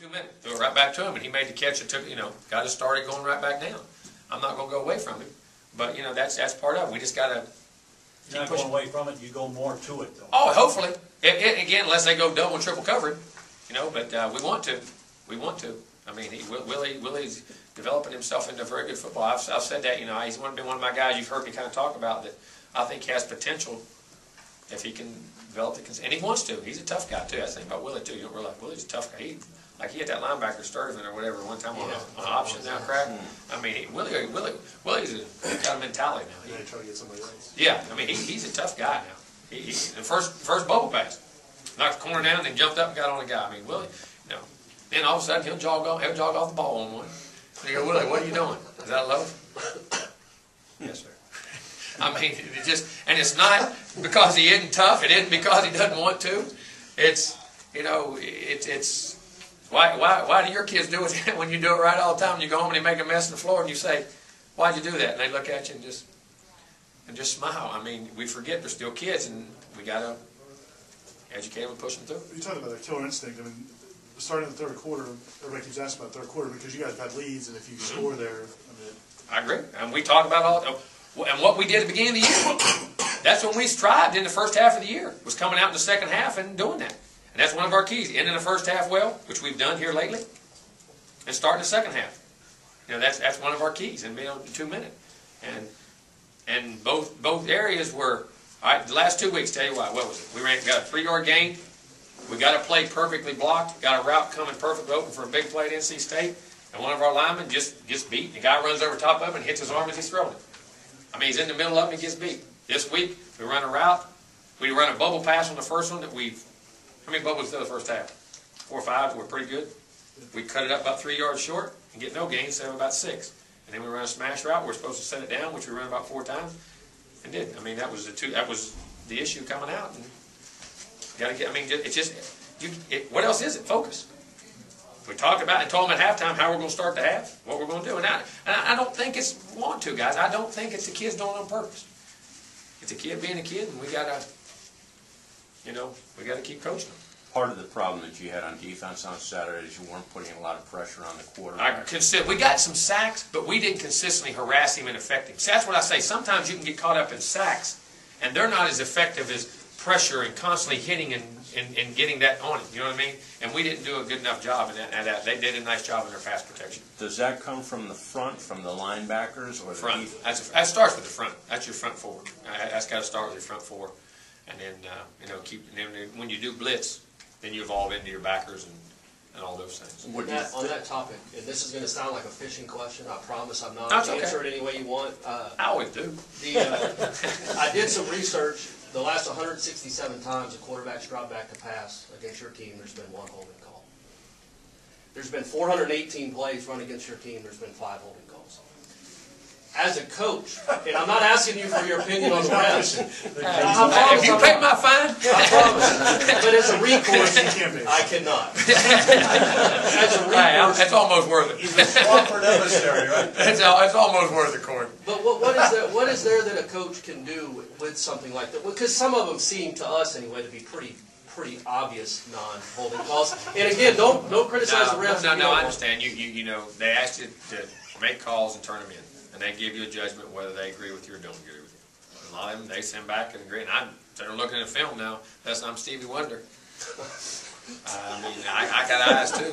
2 minutes. Threw it right back to him, and he made the catch and took, got us started going right back down. I'm not going to go away from him, but that's part of it. We just got to. You're not going away from it. You go more to it, though. Oh, hopefully. Again, unless they go double and triple covered, But we want to. We want to. I mean, Willie's developing himself into very good football. I've said that. He's been one of my guys. You've heard me kind of talk about that. I think he has potential if he can develop the, and he wants to. He's a tough guy too. That's the thing about Willie too. You don't realize Willie's a tough guy. He hit that linebacker Sturtevant or whatever one time on an option now crack. I mean, Willie's a kind of mentality now. Yeah, try to get somebody else. Yeah, I mean he's a tough guy now. He's the first bubble pass, knocked the corner down, and then jumped up and got on a guy. I mean Willie, then all of a sudden he'll jog off the ball on one. And you go, Willie, what are you doing? Is that low? Yes, sir. I mean, it's not because he isn't tough. It isn't because he doesn't want to. It's why do your kids do it when you do it right all the time? And you go home and you make a mess on the floor and you say, why'd you do that? And they look at you and just smile. I mean, we forget they're still kids and we got to educate them and push them through. You talked about that killer instinct. I mean, starting in the third quarter, everybody keeps asking about the third quarter because you guys have had leads, and if you score there, I agree. And we talk about and what we did at the beginning of the year. That's when we strived in the first half of the year, was coming out in the second half and doing that. And that's one of our keys. Ending the first half well, which we've done here lately, and starting the second half. That's one of our keys, and being on 2 minutes. And both areas were, all right, the last 2 weeks, tell you what was it? We got a 3-yard gain. We got a play perfectly blocked, got a route coming perfectly open for a big play at NC State, and one of our linemen just gets beat. The guy runs over top of him and hits his arm as he's throwing it. I mean, he's in the middle of it and he gets beat. This week, we run a route. We run a bubble pass on the first one that how many bubbles did the first half? 4 or 5, we're pretty good. We cut it up about 3 yards short and get no gain, so about 6. And then we run a smash route. We're supposed to set it down, which we ran about 4 times, and did. I mean, that was the issue coming out. And got to get. I mean, it's just what else is it? Focus. We talked about and told them at halftime how we're going to start the half, what we're going to do, and I don't think it's want to, guys. I don't think it's the kids doing it on purpose. It's a kid being a kid, and we gotta keep coaching them. Part of the problem that you had on defense on Saturday is you weren't putting a lot of pressure on the quarterback. We got some sacks, but we didn't consistently harass him and affect him. So that's what I say. Sometimes you can get caught up in sacks, and they're not as effective as pressure and constantly hitting and getting that on him. You know what I mean? And we didn't do a good enough job in that. They did a nice job in their pass protection. Does that come from the front, from the linebackers, or the front? That starts with the front. That's your front four. That's got to start with your front four, and then when you do blitz, then you evolve into your backers and all those things. On that topic, and this is going to sound like a fishing question. I promise I'm not. Answer it any way you want. I always do. I did some research. The last 167 times a quarterback's dropped back to pass against your team, there's been 1 holding call. There's been 418 plays run against your team, there's been 5 holding calls. As a coach, and I'm not asking you for your opinion on the rest. If you pay my fine, I promise. But as a recourse, I cannot. As a recourse, it's almost worth it. He's a Swampert emissary, right? It's almost worth it, Corey. But what is there that a coach can do with something like that? Because some of them seem to us anyway to be pretty obvious non-holding calls. And again, don't criticize the refs. No, I understand. They asked you to make calls and turn them in. And they give you a judgment whether they agree with you or don't agree with you. A lot of them, they send back and agree. And I'm looking at the film now. I'm Stevie Wonder. I mean, I got eyes too.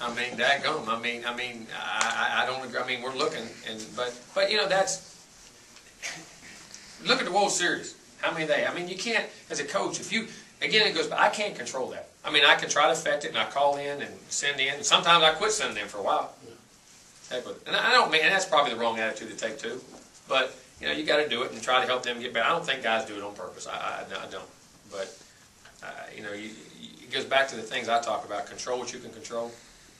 I mean, dadgum. I don't agree. I mean, we're looking, but that's. Look at the World Series. How many they? I mean, you can't as a coach. It goes. I can't control that. I mean, I can try to affect it, and I call in and send in. And sometimes I quit sending in for a while. And I don't mean, and that's probably the wrong attitude to take too, but you got to do it and try to help them get better. I don't think guys do it on purpose. I don't. But it goes back to the things I talk about. Control what you can control,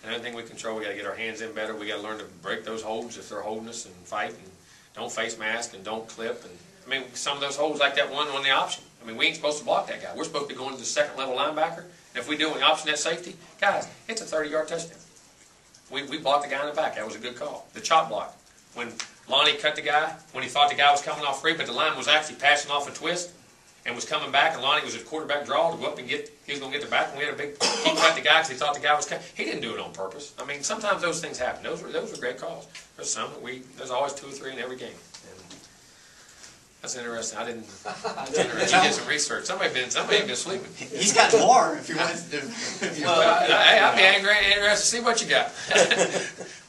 and everything we control, we got to get our hands in better. We got to learn to break those holds if they're holding us and fight, and don't face mask and don't clip. And I mean, some of those holds like that one on the option. I mean, we ain't supposed to block that guy. We're supposed to be going to the second level linebacker. And if we do an option at safety, guys, it's a 30-yard touchdown. We blocked the guy in the back. That was a good call. The chop block. When Lonnie cut the guy, when he thought the guy was coming off free, but the line was actually passing off a twist, and was coming back, and Lonnie was a quarterback draw to go up and he was going to get the back, and we had a big, he cut the guy because he thought the guy was coming. He didn't do it on purpose. I mean, sometimes those things happen. Those were great calls. There's some that there's always 2 or 3 in every game. And that's interesting. I didn't. That's interesting. You did some research. Somebody been sleeping. He's got more. If you want to. Well, hey, I'd be interested to see what you got.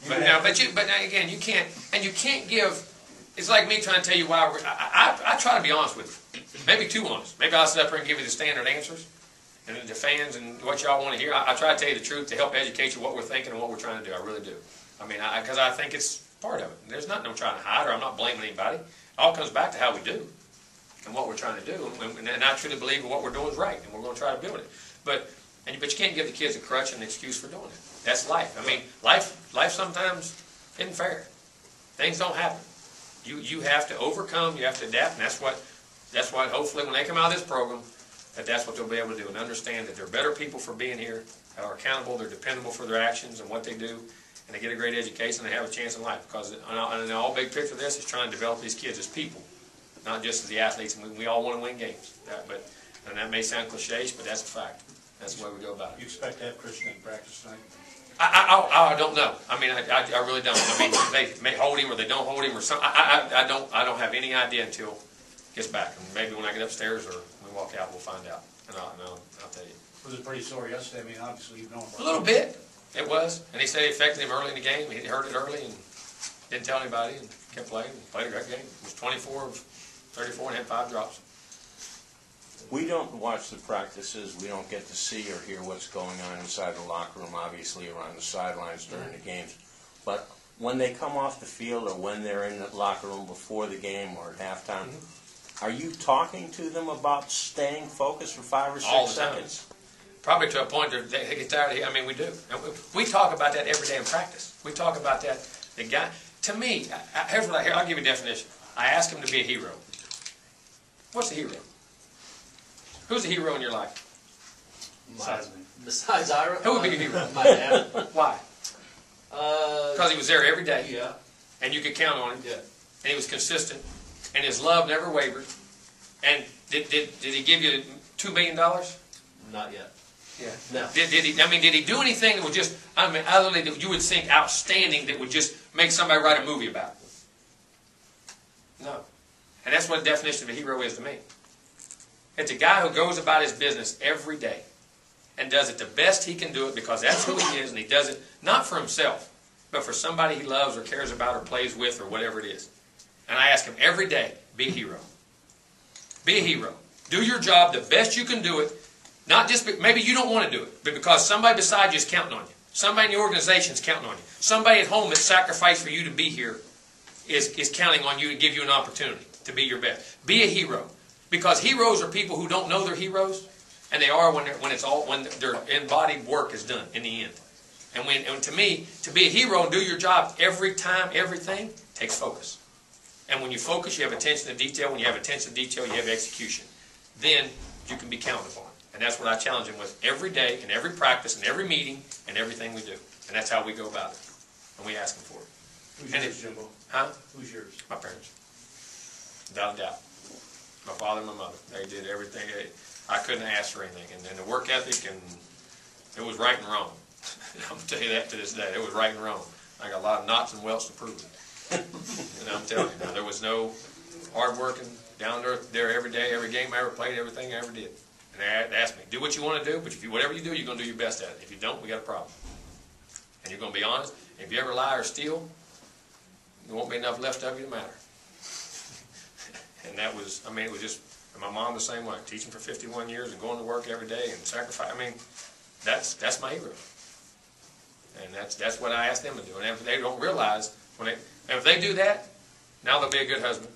But again, you can't give. It's like me trying to tell you why. I try to be honest with you. Maybe too honest. Maybe I'll sit up here and give you the standard answers, and the fans and what y'all want to hear. I try to tell you the truth to help educate you what we're thinking and what we're trying to do. I really do. I mean, because I think it's part of it. There's nothing I'm trying to hide, or I'm not blaming anybody. It all comes back to how we do and what we're trying to do. And I truly believe what we're doing is right, and we're going to try to build it. But you can't give the kids a crutch and an excuse for doing it. That's life. I mean, life sometimes isn't fair. Things don't happen. You have to overcome. You have to adapt, and that's what hopefully when they come out of this program, that's what they'll be able to do and understand that they're better people for being here, are accountable, they're dependable for their actions and what they do, and they get a great education and they have a chance in life. Because in the all big picture of this is trying to develop these kids as people, not just as the athletes. And we all want to win games. And that may sound cliche, but that's a fact. That's the way we go about it. You expect to have Christian in practice tonight? I don't know. I mean, I really don't. I mean, they may hold him or they don't hold him or something. I don't have any idea until he gets back. And maybe when I get upstairs or we walk out, we'll find out. And I'll tell you. Was it pretty sore yesterday? I mean, obviously you've known for a little bit. It was. And he said it affected him early in the game. He heard it early and didn't tell anybody and kept playing. Played a great game. It was 24 of 34 and had 5 drops. We don't watch the practices. We don't get to see or hear what's going on inside the locker room, obviously around the sidelines during the games. But when they come off the field or when they're in the locker room before the game or at halftime, are you talking to them about staying focused for 5 or 6 seconds? Probably to a point that they get tired of it. I mean, we do. And we talk about that every day in practice. We talk about that. The guy, to me, here's what I'll give you a definition. I ask him to be a hero. What's a hero? Who's a hero in your life? Besides Ira? Who would be a hero? My dad. Why? Because he was there every day. Yeah. And you could count on him. Yeah. And he was consistent. And his love never wavered. And did he give you $2 million? Not yet. Yeah. No. Did he do anything that would just, other than that you would think outstanding that would just make somebody write a movie about? No. And that's what the definition of a hero is to me. It's a guy who goes about his business every day and does it the best he can do it because that's who he is, and he does it not for himself, but for somebody he loves or cares about or plays with or whatever it is. And I ask him every day, be a hero. Be a hero. Do your job the best you can do it, not just, maybe you don't want to do it, but because somebody beside you is counting on you. Somebody in the organization is counting on you. Somebody at home that sacrificed for you to be here is counting on you to give you an opportunity to be your best. Be a hero. Because heroes are people who don't know they're heroes, and they are when their embodied work is done in the end. And to me, to be a hero and do your job every time, everything takes focus. And when you focus, you have attention to detail. When you have attention to detail, you have execution. Then you can be counted upon. And that's what I challenge him with every day, in every practice, in every meeting, and everything we do. And that's how we go about it. And we ask him for it. Who's yours, Jimbo? Huh? Who's yours? My parents. Without a doubt. My father and my mother. They did everything. I couldn't ask for anything. And then the work ethic, and it was right and wrong. I'm going to tell you that to this day. It was right and wrong. I got a lot of knots and welts to prove it. And I'm telling you, now, there was no hard working, down there every day, every game I ever played, everything I ever did. And they asked me, do what you want to do, but whatever you do, you're going to do your best at it. If you don't, we got a problem. And you're going to be honest. If you ever lie or steal, there won't be enough left of you to matter. And that was, it was just, and my mom the same way, teaching for 51 years and going to work every day and sacrifice. That's my hero. And that's what I ask them to do. And if they don't realize, if they do that, now they'll be a good husband.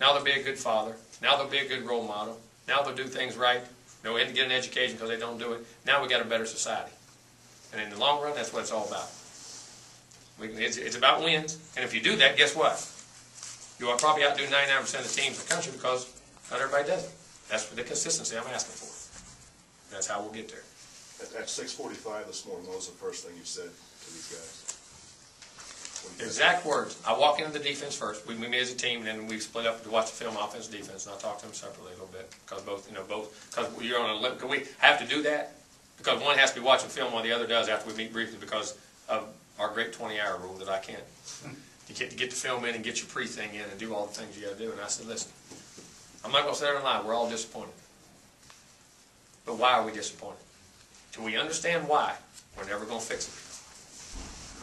Now they'll be a good father. Now they'll be a good role model. Now they'll do things right. They'll get an education because they don't do it. Now we got a better society. And in the long run, that's what it's all about. It's about wins. And if you do that, guess what? You'll probably outdo 99% of the teams in the country because not everybody does it. That's the consistency I'm asking for. That's how we'll get there. At 6:45 this morning, what was the first thing you said to these guys? Exact words. I walk into the defense first. We meet as a team, and then we split up to watch the film offense, defense, and I talk to them separately a little bit because because you're on a limit. Because we have to do that because one has to be watching film while the other does after we meet briefly because of our great 20-hour rule that I can't. You get the film in and get your pre-thing in and do all the things you got to do. And I said, listen, I'm not going to sit there and lie. We're all disappointed. But why are we disappointed? Till we understand why, we're never going to fix it.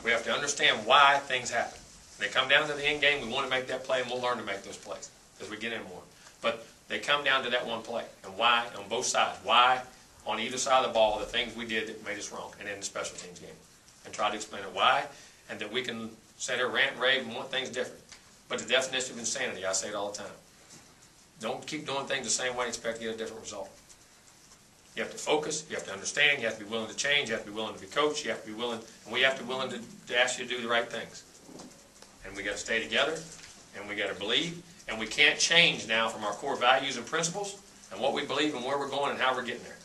We have to understand why things happen. They come down to the end game, we want to make that play, and we'll learn to make those plays as we get in more. But they come down to that one play, and why on both sides. Why on either side of the ball, the things we did that made us wrong, and in the special teams game. And try to explain it why, and that we can sit here, rant, rave, and want things different. But the definition of insanity, I say it all the time. Don't keep doing things the same way and expect to get a different result. You have to focus, you have to understand, you have to be willing to change, you have to be willing to be coached, you have to be willing, and we have to be willing to ask you to do the right things. And we got to stay together, and we got to believe, and we can't change now from our core values and principles and what we believe and where we're going and how we're getting there.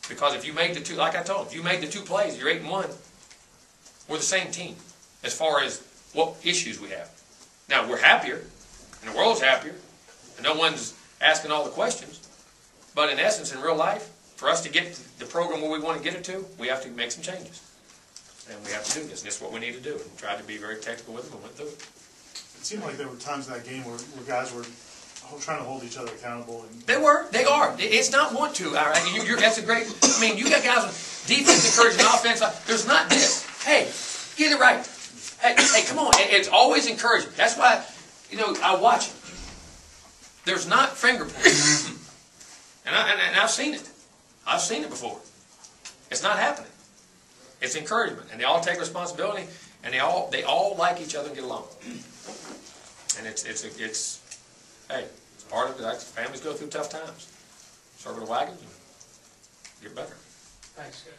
Because if you made the two, like I told, if you made the two plays, you're 8-1, we're the same team as far as what issues we have. Now, we're happier, and the world's happier, and no one's asking all the questions, but in essence, in real life, for us to get the program where we want to get it to, we have to make some changes. And we have to do this. And this is what we need to do. And try to be very technical with them and went through it. It seemed like there were times in that game where guys were trying to hold each other accountable. And they were. They are. It's not want to. All right. That's a great. I mean, you got guys with defense encouraging offense. There's not this. Hey, get it right. Hey, come on. It's always encouraging. That's why, I watch it. There's not finger pointing. And I've seen it. I've seen it before. It's not happening. It's encouragement, and they all take responsibility, and they all like each other and get along. And it's part of it. Families go through tough times. Circle the wagons and get better. Thanks, Coach.